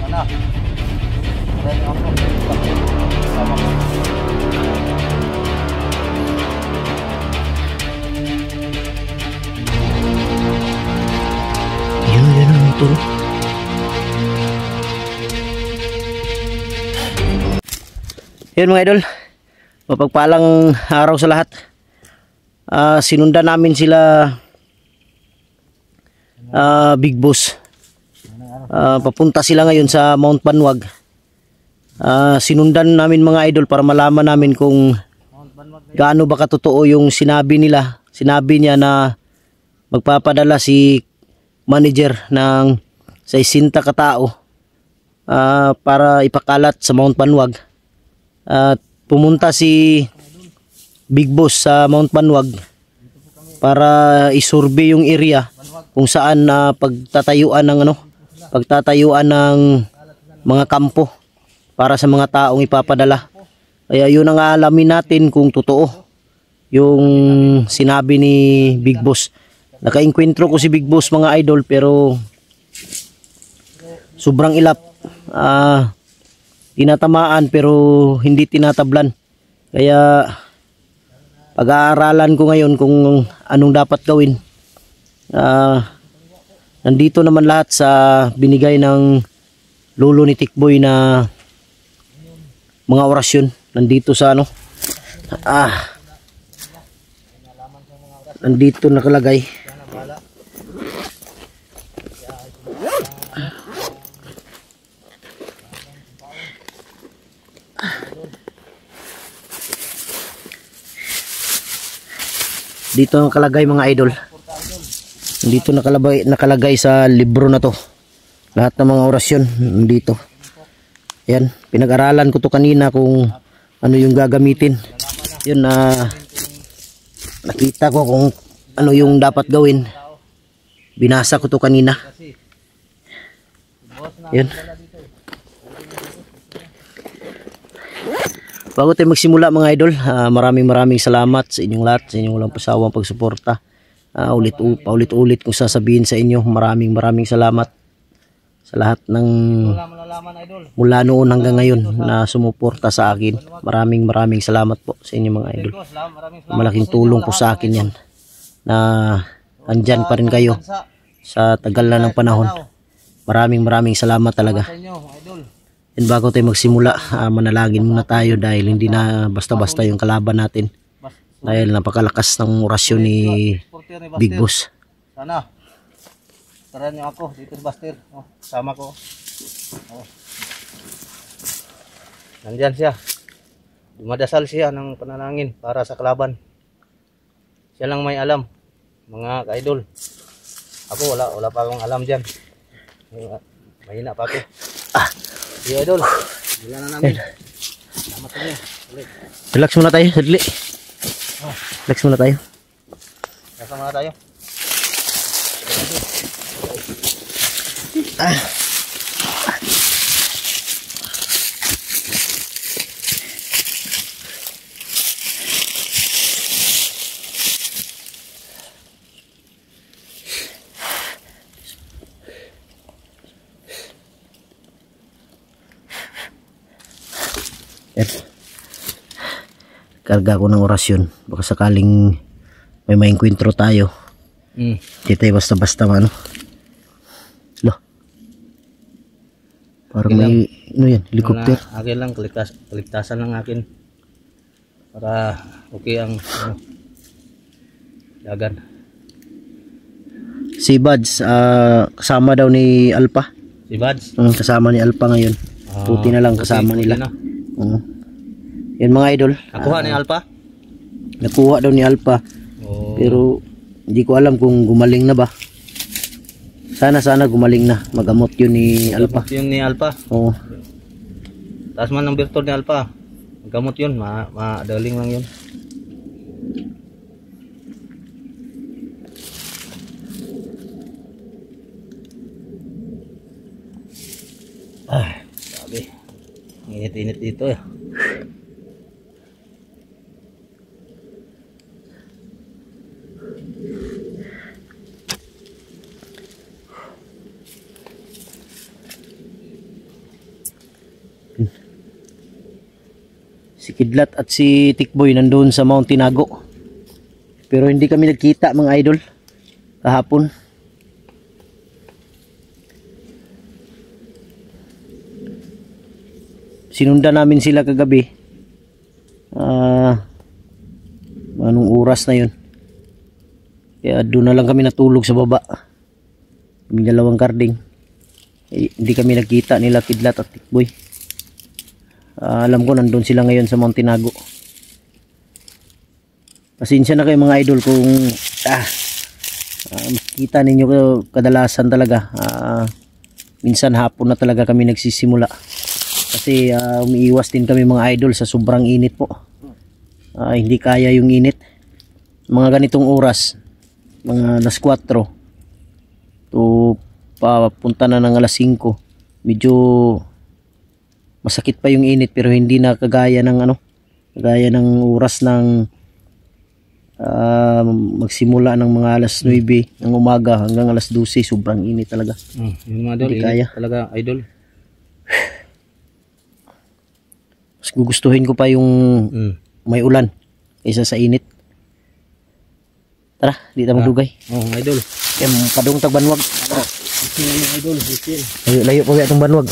Sana. Kaya ako. Sama ko. Yun ang turo. Yun mga idol, mapagpalang araw sa lahat. Sinundan namin sila Big Boss. Papunta sila ngayon sa Mount Banwag. Sinundan namin mga idol para malaman namin kung gaano ba katotoo yung sinabi nila. Sinabi niya na magpapadala si manager ng 60 katao para ipakalat sa Mount Banwag. At pumunta si Big Boss sa Mount Banwag para isurvey yung area kung saan pagtatayuan ng mga kampo para sa mga taong ipapadala. Kaya yun ang alamin natin kung totoo yung sinabi ni Big Boss. Nakainkwentro ko si Big Boss mga idol, pero sobrang ilap. Tinatamaan pero hindi tinatablan. Kaya pag-aaralan ko ngayon kung anong dapat gawin. Nandito naman lahat sa binigay ng lolo ni Tikboy na mga orasyon. Nandito sa nandito nakalagay. Dito nakalagay mga idol. Dito nakalagay sa libro na to. Lahat ng mga orasyon dito. Yan, pinag-aralan ko to kanina kung ano yung gagamitin. Yun nakita ko kung ano yung dapat gawin. Binasa ko to kanina. Yun. Bago tayo magsimula mga idol, maraming salamat sa inyong lahat, sa inyong walang pasawang pagsuporta. Paulit-ulit kong sasabihin sa inyo, maraming salamat sa lahat ng mula noon hanggang ngayon na sumuporta sa akin. Maraming salamat po sa inyo mga idol. Malaking tulong po sa akin yan na andyan pa rin kayo sa tagal na ng panahon. Maraming salamat talaga. And bago tayo magsimula, manalangin muna tayo dahil hindi na basta-basta yung kalaban natin. Dahil napakalakas ng orasyon ni Big Boss. Sana. Taran niyo ako dito, Buster. Sama ko. Nandyan siya. Dumadasal siya ng panalangin para sa kalaban. Siya lang may alam, mga ka-idol. Ako wala pa akong alam dyan. Mahina pa ako. Sige idol, bila na namin. Salamat sa inyo. Relax muna tayo, sadli. Relax muna tayo. Relax muna tayo. Karga ko ng orasyon. Baka sakaling may maengkwentro tayo. Hindi tayo basta-basta ano. Loh. Parang okay may ano yan, helicopter. Akin lang, kaligtasan lang akin. Para okay ang dagan. Si Buds, kasama daw ni Alpha. Si Buds? Kasama ni Alpha ngayon. Puti na lang kasama nila. Yan mga idol. Nakuha ni Alpha? Nakuha daw ni Alpha. Pero hindi ko alam kung gumaling na ba. Sana gumaling na. Magamot yun ni Alpha. Magamot yun ni Alpha? Oo. Taas man ang birtod ni Alpha. Magamot yun. Madaling lang yun. Sabi. Init-init dito eh. Si Kidlat at si Tikboy nandun sa Mount Tinago. Pero hindi kami nagkita mga idol kahapon. Sinundan namin sila kagabi. Anong oras na yun? Kaya doon na lang kami natulog sa baba. Kami dalawang karding. Hindi kami nagkita nila Kidlat at Tikboy. Alam ko nandun sila ngayon sa Mount Tinago. Pasensya na kayo mga idol kung makikita ninyo kadalasan talaga. Minsan hapon na talaga kami nagsisimula. Kasi umiiwas din kami mga idol sa sobrang init po. Hindi kaya yung init. Mga ganitong oras, mga alas 4 to papunta na ng alas 5. Medyo masakit pa yung init pero hindi na kagaya ng kagaya ng oras ng magsimula ng mga alas 9 ng umaga hanggang alas 12. Sobrang init talaga. Yung mga idol, hindi kaya talaga idol. Mas gugustuhin ko pa yung may ulan kaysa sa init. Tara, di tayo magdugay. Idol. Kaya padung tag banwag. Idol, Layo pa itong banwag.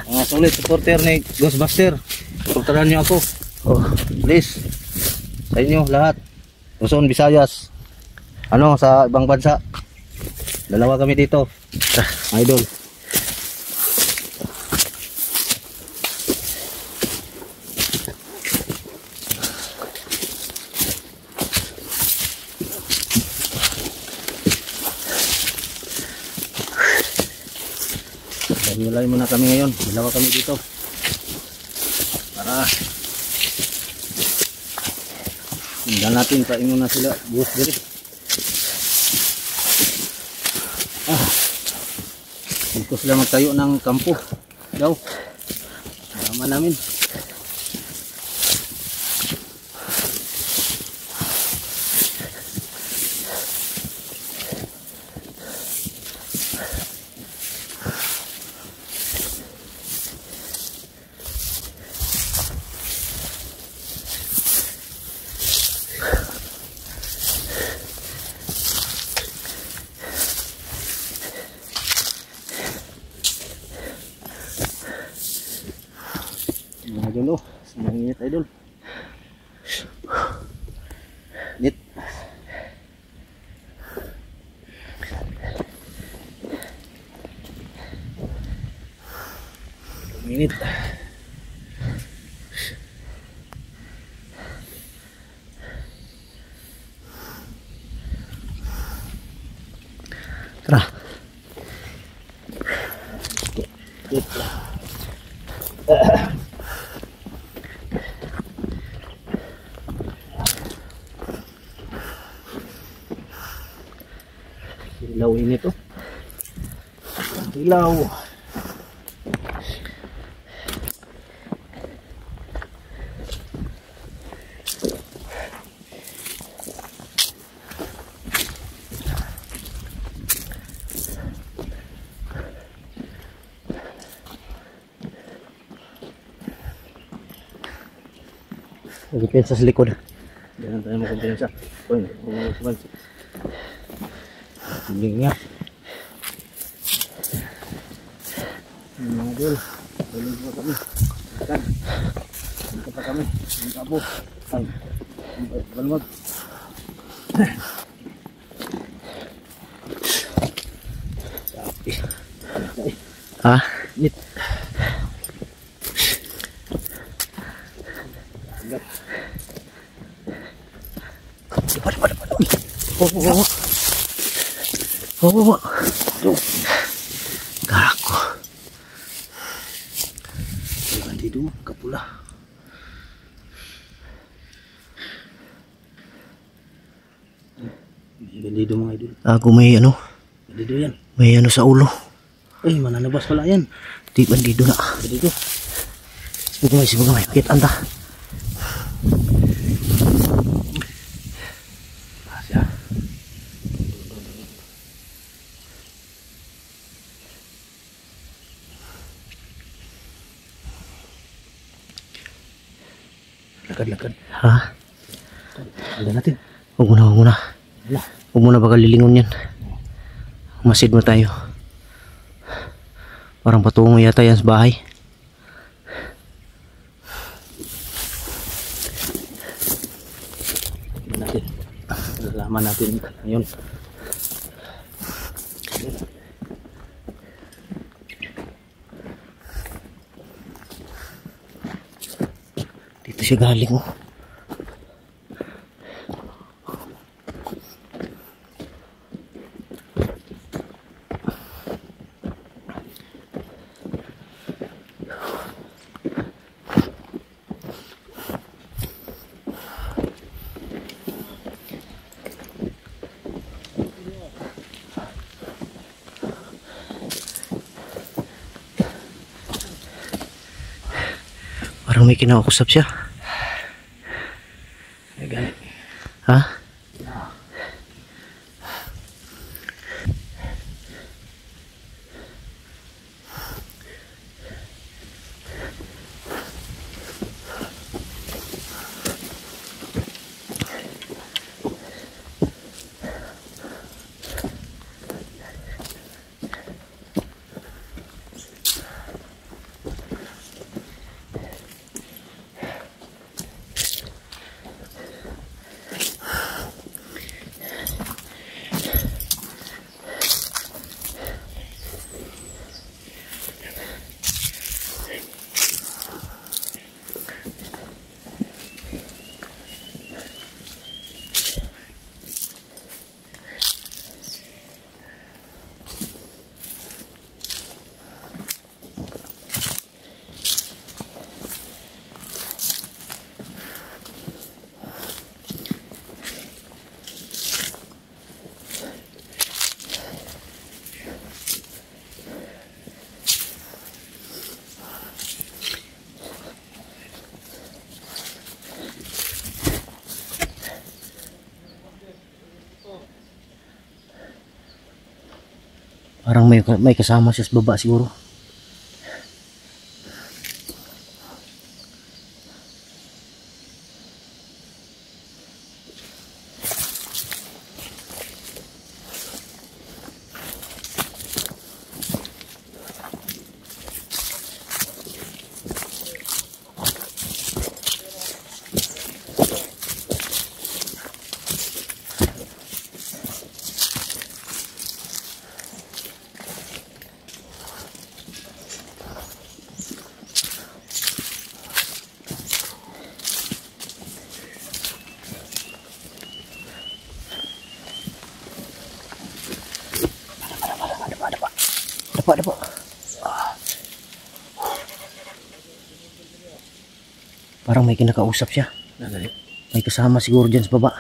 Mga solid supporter ni Ghostbuster. Supportaran niyo ako. Please. Sa inyo lahat. Luzon, Visayas. Sa ibang bansa. Dalawa kami dito. Idol. Hiwalay muna kami ngayon. Dalawa kami dito. Para tingnan natin paingon na sila. Buhos diri. Dito sila magtayo ng kampo. Daw. Tama namin. Idol, semangat idol. Nit. Minit. Tara. Ilaw ini tuh. Ilaw. Magpipensa sa likod. Jangan tayo magkumpiyansa. Uy, magkumpiyansa. Hiling niya. Mga idol, tuloy pa kami. Ikan. Dito pa kami. Ang kabo. Ay, balmag. Ha? Nit. Gago. Bandido, kapula. Bandido mga idol. Ako may Bandido yan. may sa ulo. Ay, mananabas pala yan. Di bandido na. Bandido. Sibugamay. Pikit anta. Lakad-lakad. Ha? Wala natin. Huwag muna, huwag muna. Wala. Huwag muna baka lilingon yan. Masid mo tayo. Parang patungo yata yan sa bahay. Natin. Lalaman natin ngayon. Dito siya galing oh. Parang may kinakausap siya. Ay, ganit. Ha? Parang may kasama siya sa baba siguro. Dapa. Parang may kinakausap siya. May kasama siguro dyan sa baba.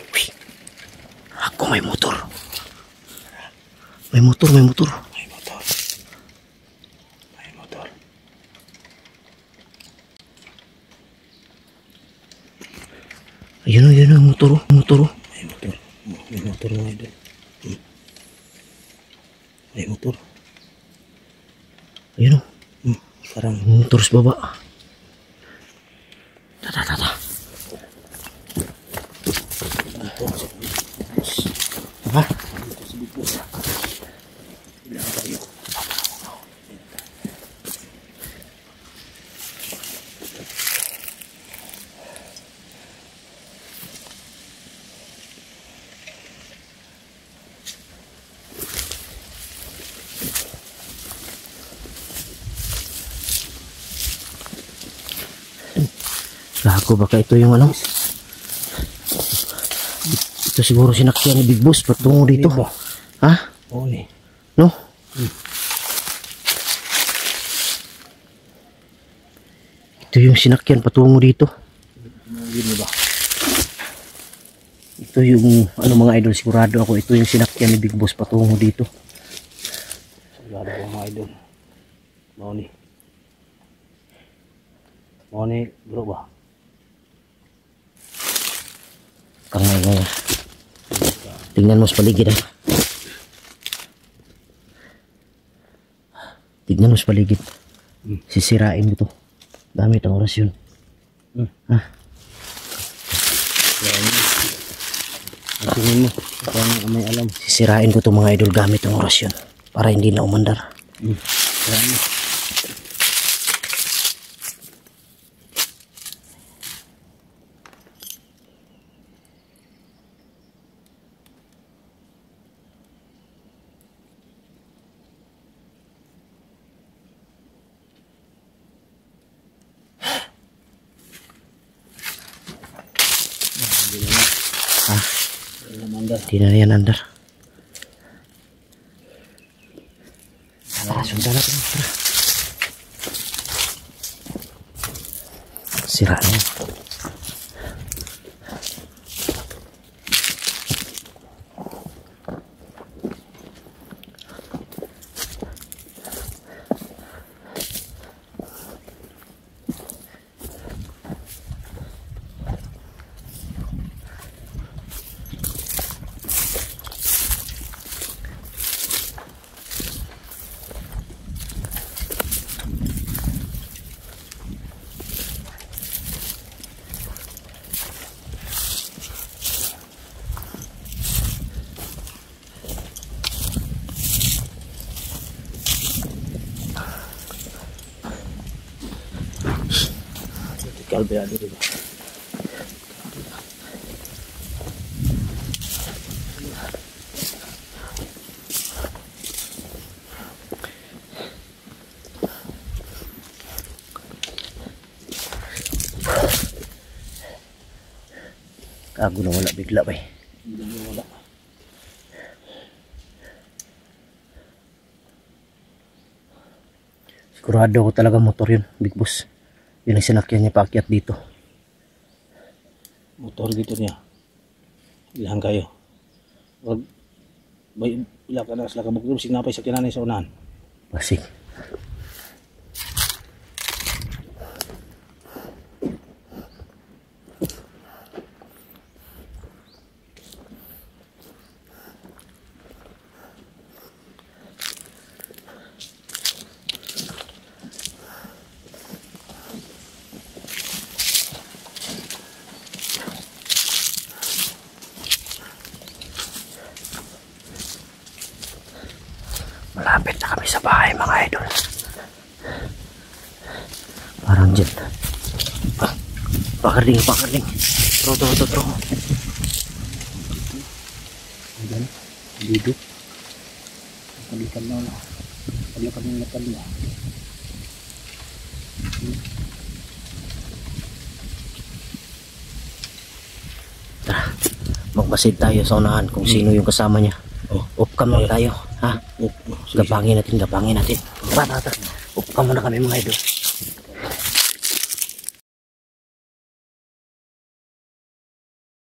Uy, ako may motor. May motor. Ayun ang motor. May motor mga idol. May motor. Ayun o. Parang Motor sa baba. Tata. Ha? Gago, baka ito yung ano? Ito siguro sinakyan ni Big Boss patungo dito. Diba? Ha? Oo ni. No? Ito yung sinakyan patungo dito. Yun ba? Ito yung ano mga idol, sigurado ako ito yung sinakyan ni Big Boss patungo dito. Sigurado ko mga idol. Mau ni bro ba? Kangay. Tingnan mo sa paligid. Tignan mo sa paligid. Sisirain mo to. Gamit ang orasyon. Ha? Tingin mo. Kung may alam. Sisirain ko to mga idol gamit ang orasyon. Para hindi na umandar. Sirain mo. Hindi na yan andar. Tara, sundan natin. Tara. Sira na yan. Kalbeado diba? Kago na wala bigla ba eh. Wala. Sigurado ko talaga motor yun, Big Boss. Yun ang sinakyan niya paakyat dito. Motor dito niya. Ilahan kayo. Wag bay ila ka na sila kabugdom sinapay sa kinanay sa unahan. Basig. Malapit na kami sa bahay mga idol. Parang dyan. Pakarding. Tro. Ayan. Dito. Palikan na wala. Palikan ng natal niya. Tara. Magmasid tayo sa unahan kung sino yung kasama niya. Off cam lang tayo. Ha? Gabangin natin. Tara. Off cam muna kami mga idol.